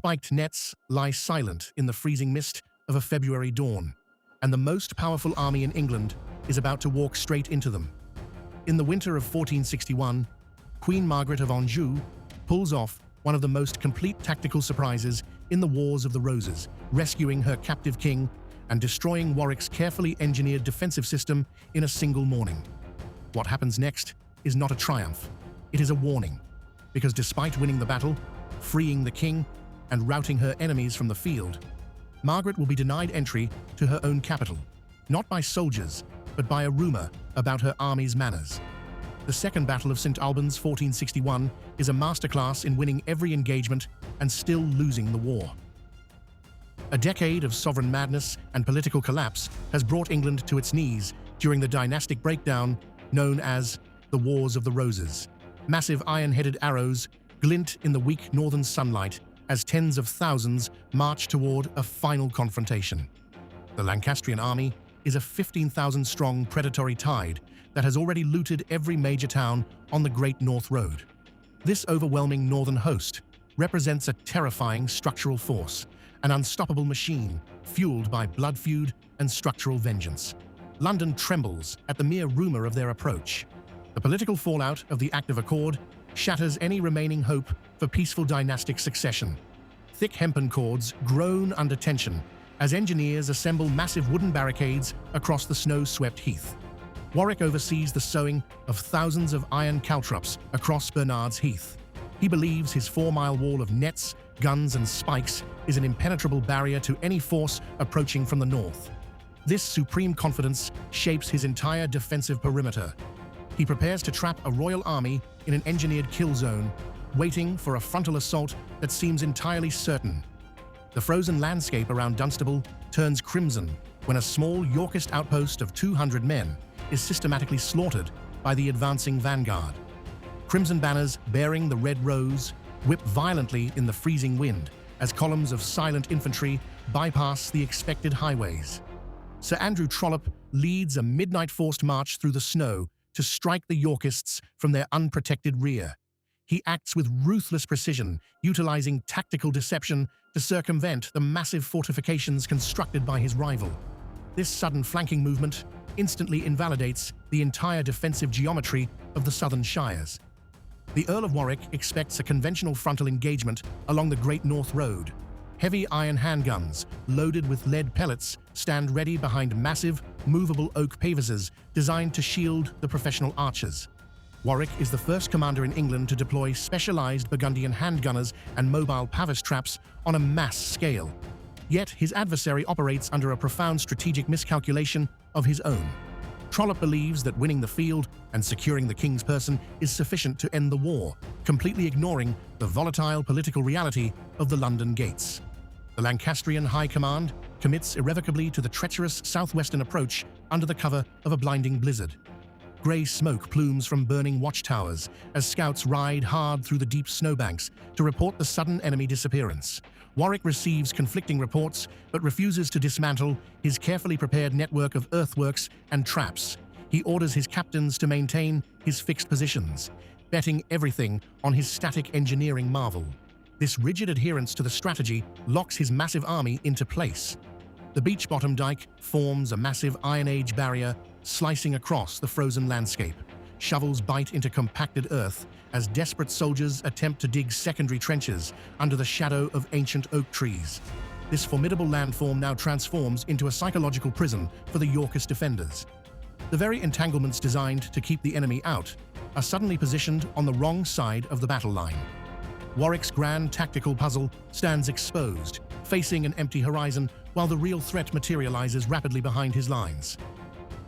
spiked nets lie silent in the freezing mist of a February dawn, and the most powerful army in England is about to walk straight into them. In the winter of 1461, Queen Margaret of Anjou pulls off one of the most complete tactical surprises in the Wars of the Roses, rescuing her captive king and destroying Warwick's carefully engineered defensive system in a single morning. What happens next is not a triumph, it is a warning, because despite winning the battle, freeing the king, and routing her enemies from the field, Margaret will be denied entry to her own capital, not by soldiers, but by a rumor about her army's manners. The Second Battle of St Albans 1461 is a masterclass in winning every engagement and still losing the war. A decade of sovereign madness and political collapse has brought England to its knees during the dynastic breakdown known as the Wars of the Roses. Massive iron-headed arrows glint in the weak northern sunlight as tens of thousands march toward a final confrontation. The Lancastrian army is a 15,000-strong predatory tide that has already looted every major town on the Great North Road. This overwhelming northern host represents a terrifying structural force, an unstoppable machine fueled by blood feud and structural vengeance. London trembles at the mere rumor of their approach. The political fallout of the Act of Accord shatters any remaining hope for peaceful dynastic succession. Thick hempen cords groan under tension as engineers assemble massive wooden barricades across the snow-swept Heath. Warwick oversees the sowing of thousands of iron caltrops across Bernard's Heath. He believes his 4-mile wall of nets, guns, and spikes is an impenetrable barrier to any force approaching from the north. This supreme confidence shapes his entire defensive perimeter. He prepares to trap a royal army in an engineered kill zone, waiting for a frontal assault that seems entirely certain. The frozen landscape around Dunstable turns crimson when a small Yorkist outpost of 200 men is systematically slaughtered by the advancing vanguard. Crimson banners bearing the red rose whip violently in the freezing wind as columns of silent infantry bypass the expected highways. Sir Andrew Trollope leads a midnight forced march through the snow to strike the Yorkists from their unprotected rear. He acts with ruthless precision, utilizing tactical deception to circumvent the massive fortifications constructed by his rival. This sudden flanking movement instantly invalidates the entire defensive geometry of the southern shires. The Earl of Warwick expects a conventional frontal engagement along the Great North Road. Heavy iron handguns, loaded with lead pellets, stand ready behind massive, movable oak pavises designed to shield the professional archers. Warwick is the first commander in England to deploy specialized Burgundian handgunners and mobile pavis traps on a mass scale. Yet his adversary operates under a profound strategic miscalculation of his own. Trollope believes that winning the field and securing the king's person is sufficient to end the war, completely ignoring the volatile political reality of the London gates. The Lancastrian High Command commits irrevocably to the treacherous southwestern approach under the cover of a blinding blizzard. Grey smoke plumes from burning watchtowers as scouts ride hard through the deep snowbanks to report the sudden enemy disappearance. Warwick receives conflicting reports but refuses to dismantle his carefully prepared network of earthworks and traps. He orders his captains to maintain his fixed positions, betting everything on his static engineering marvel. This rigid adherence to the strategy locks his massive army into place. The beach-bottom dike forms a massive Iron Age barrier slicing across the frozen landscape. Shovels bite into compacted earth as desperate soldiers attempt to dig secondary trenches under the shadow of ancient oak trees. This formidable landform now transforms into a psychological prison for the Yorkist defenders. The very entanglements designed to keep the enemy out are suddenly positioned on the wrong side of the battle line. Warwick's grand tactical puzzle stands exposed, facing an empty horizon while the real threat materializes rapidly behind his lines.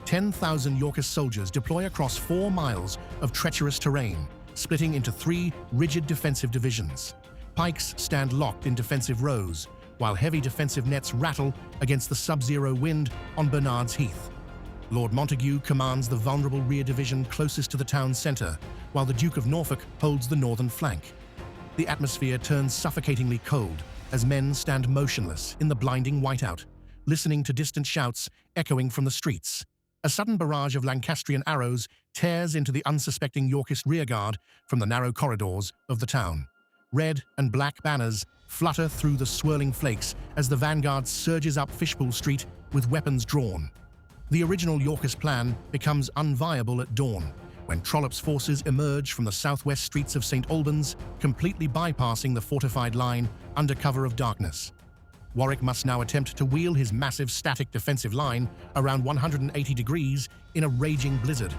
10,000 Yorkist soldiers deploy across 4 miles of treacherous terrain, splitting into 3 rigid defensive divisions. Pikes stand locked in defensive rows, while heavy defensive nets rattle against the sub-zero wind on Bernard's Heath. Lord Montague commands the vulnerable rear division closest to the town centre, while the Duke of Norfolk holds the northern flank. The atmosphere turns suffocatingly cold as men stand motionless in the blinding whiteout, listening to distant shouts echoing from the streets. A sudden barrage of Lancastrian arrows tears into the unsuspecting Yorkist rearguard from the narrow corridors of the town. Red and black banners flutter through the swirling flakes as the vanguard surges up Fishpool Street with weapons drawn. The original Yorkist plan becomes unviable at dawn, when Trollope's forces emerge from the southwest streets of St Albans, completely bypassing the fortified line under cover of darkness. Warwick must now attempt to wheel his massive static defensive line around 180 degrees in a raging blizzard.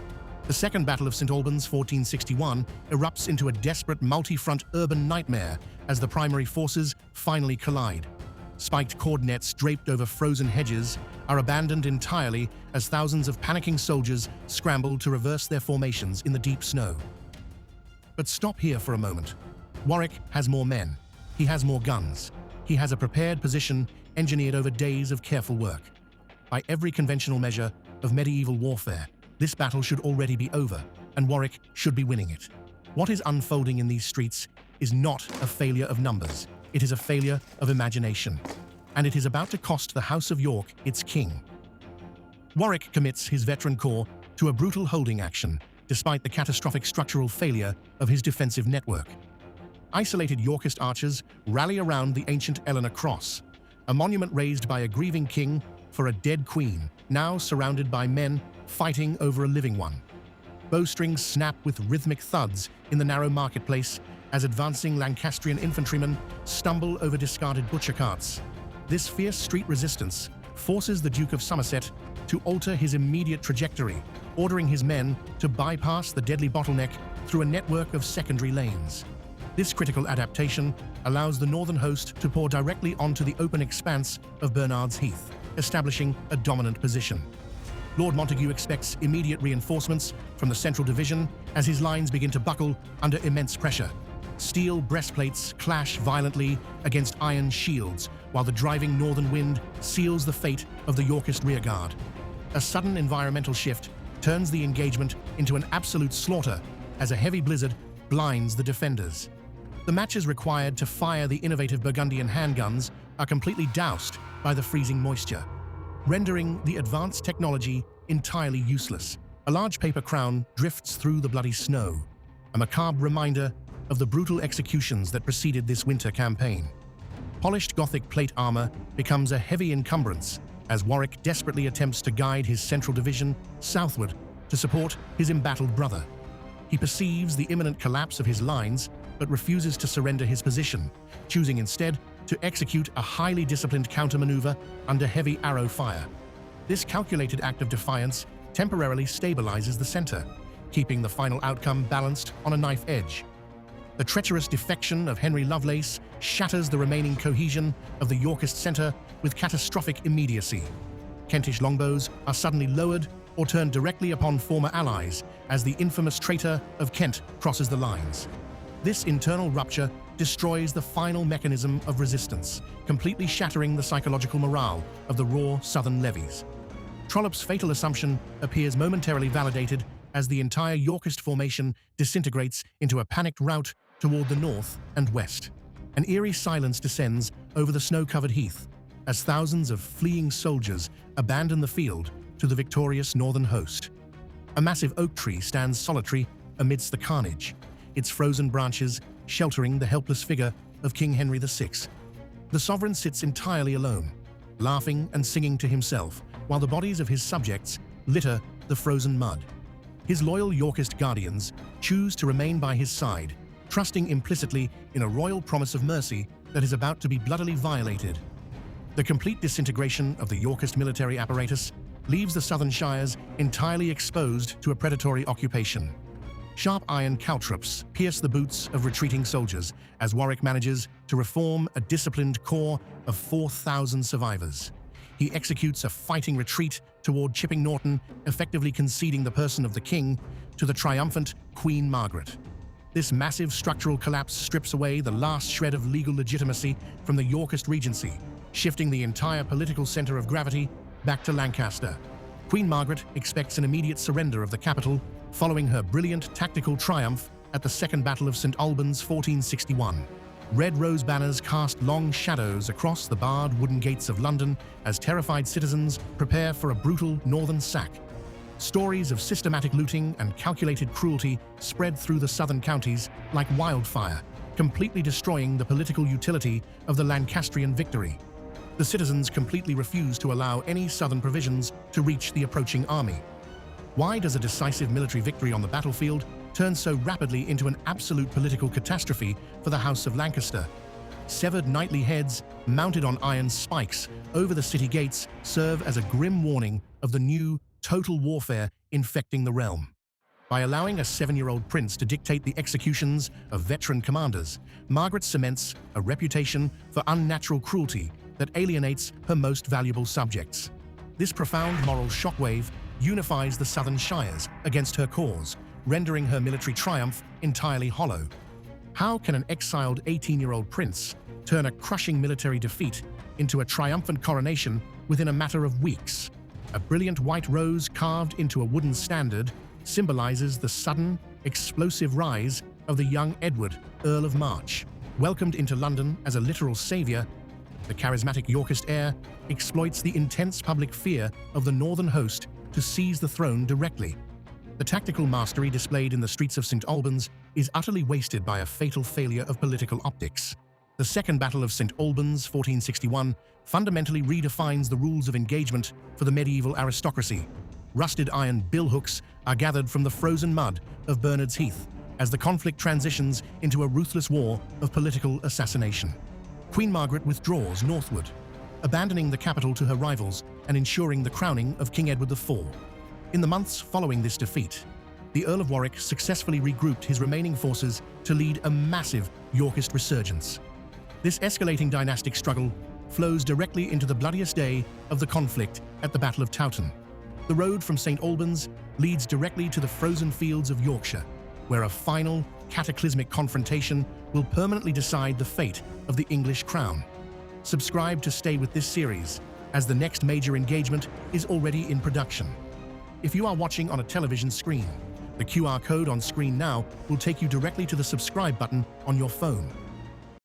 The Second Battle of St Albans 1461 erupts into a desperate multi-front urban nightmare as the primary forces finally collide. Spiked cord nets draped over frozen hedges are abandoned entirely as thousands of panicking soldiers scramble to reverse their formations in the deep snow. But stop here for a moment. Warwick has more men. He has more guns. He has a prepared position engineered over days of careful work. By every conventional measure of medieval warfare, this battle should already be over, and Warwick should be winning it. What is unfolding in these streets is not a failure of numbers. It is a failure of imagination, and it is about to cost the House of York its king. Warwick commits his veteran corps to a brutal holding action, despite the catastrophic structural failure of his defensive network. Isolated Yorkist archers rally around the ancient Eleanor Cross, a monument raised by a grieving king for a dead queen, now surrounded by men fighting over a living one. Bowstrings snap with rhythmic thuds in the narrow marketplace as advancing Lancastrian infantrymen stumble over discarded butcher carts. This fierce street resistance forces the Duke of Somerset to alter his immediate trajectory, ordering his men to bypass the deadly bottleneck through a network of secondary lanes. This critical adaptation allows the northern host to pour directly onto the open expanse of Bernard's Heath, establishing a dominant position. Lord Montague expects immediate reinforcements from the central division as his lines begin to buckle under immense pressure. Steel breastplates clash violently against iron shields, while the driving northern wind seals the fate of the Yorkist rearguard. A sudden environmental shift turns the engagement into an absolute slaughter as a heavy blizzard blinds the defenders. The matches required to fire the innovative Burgundian handguns are completely doused by the freezing moisture, rendering the advanced technology entirely useless. A large paper crown drifts through the bloody snow, a macabre reminder of the brutal executions that preceded this winter campaign. Polished Gothic plate armor becomes a heavy encumbrance as Warwick desperately attempts to guide his central division southward to support his embattled brother. He perceives the imminent collapse of his lines, but refuses to surrender his position, choosing instead to execute a highly disciplined countermaneuver under heavy arrow fire. This calculated act of defiance temporarily stabilizes the center, keeping the final outcome balanced on a knife edge. The treacherous defection of Henry Lovelace shatters the remaining cohesion of the Yorkist center with catastrophic immediacy. Kentish longbows are suddenly lowered or turned directly upon former allies as the infamous traitor of Kent crosses the lines. This internal rupture destroys the final mechanism of resistance, completely shattering the psychological morale of the raw southern levies. Trollope's fatal assumption appears momentarily validated as the entire Yorkist formation disintegrates into a panicked rout toward the north and west. An eerie silence descends over the snow-covered heath as thousands of fleeing soldiers abandon the field to the victorious northern host. A massive oak tree stands solitary amidst the carnage, its frozen branches sheltering the helpless figure of King Henry VI. The sovereign sits entirely alone, laughing and singing to himself, while the bodies of his subjects litter the frozen mud. His loyal Yorkist guardians choose to remain by his side, trusting implicitly in a royal promise of mercy that is about to be bloodily violated. The complete disintegration of the Yorkist military apparatus leaves the southern shires entirely exposed to a predatory occupation. Sharp iron caltrops pierce the boots of retreating soldiers as Warwick manages to reform a disciplined corps of 4,000 survivors. He executes a fighting retreat toward Chipping Norton, effectively conceding the person of the king to the triumphant Queen Margaret. This massive structural collapse strips away the last shred of legal legitimacy from the Yorkist regency, shifting the entire political center of gravity back to Lancaster. Queen Margaret expects an immediate surrender of the capital following her brilliant tactical triumph at the Second Battle of St Albans 1461. Red rose banners cast long shadows across the barred wooden gates of London as terrified citizens prepare for a brutal northern sack. Stories of systematic looting and calculated cruelty spread through the southern counties like wildfire, completely destroying the political utility of the Lancastrian victory. The citizens completely refused to allow any southern provisions to reach the approaching army. Why does a decisive military victory on the battlefield turn so rapidly into an absolute political catastrophe for the House of Lancaster? Severed knightly heads, mounted on iron spikes over the city gates, serve as a grim warning of the new, total warfare infecting the realm. By allowing a 7-year-old prince to dictate the executions of veteran commanders, Margaret cements a reputation for unnatural cruelty that alienates her most valuable subjects. This profound moral shockwave unifies the southern shires against her cause, rendering her military triumph entirely hollow. How can an exiled 18-year-old prince turn a crushing military defeat into a triumphant coronation within a matter of weeks? A brilliant white rose carved into a wooden standard symbolizes the sudden, explosive rise of the young Edward, Earl of March. Welcomed into London as a literal savior, the charismatic Yorkist heir exploits the intense public fear of the northern host to seize the throne directly. The tactical mastery displayed in the streets of St Albans is utterly wasted by a fatal failure of political optics. The Second Battle of St Albans, 1461, fundamentally redefines the rules of engagement for the medieval aristocracy. Rusted iron billhooks are gathered from the frozen mud of Bernard's Heath as the conflict transitions into a ruthless war of political assassination. Queen Margaret withdraws northward, abandoning the capital to her rivals and ensuring the crowning of King Edward IV. In the months following this defeat, the Earl of Warwick successfully regrouped his remaining forces to lead a massive Yorkist resurgence. This escalating dynastic struggle flows directly into the bloodiest day of the conflict at the Battle of Towton. The road from St Albans leads directly to the frozen fields of Yorkshire, where a final, cataclysmic confrontation will permanently decide the fate of the English crown. Subscribe to stay with this series, as the next major engagement is already in production. If you are watching on a television screen, the QR code on screen now will take you directly to the subscribe button on your phone.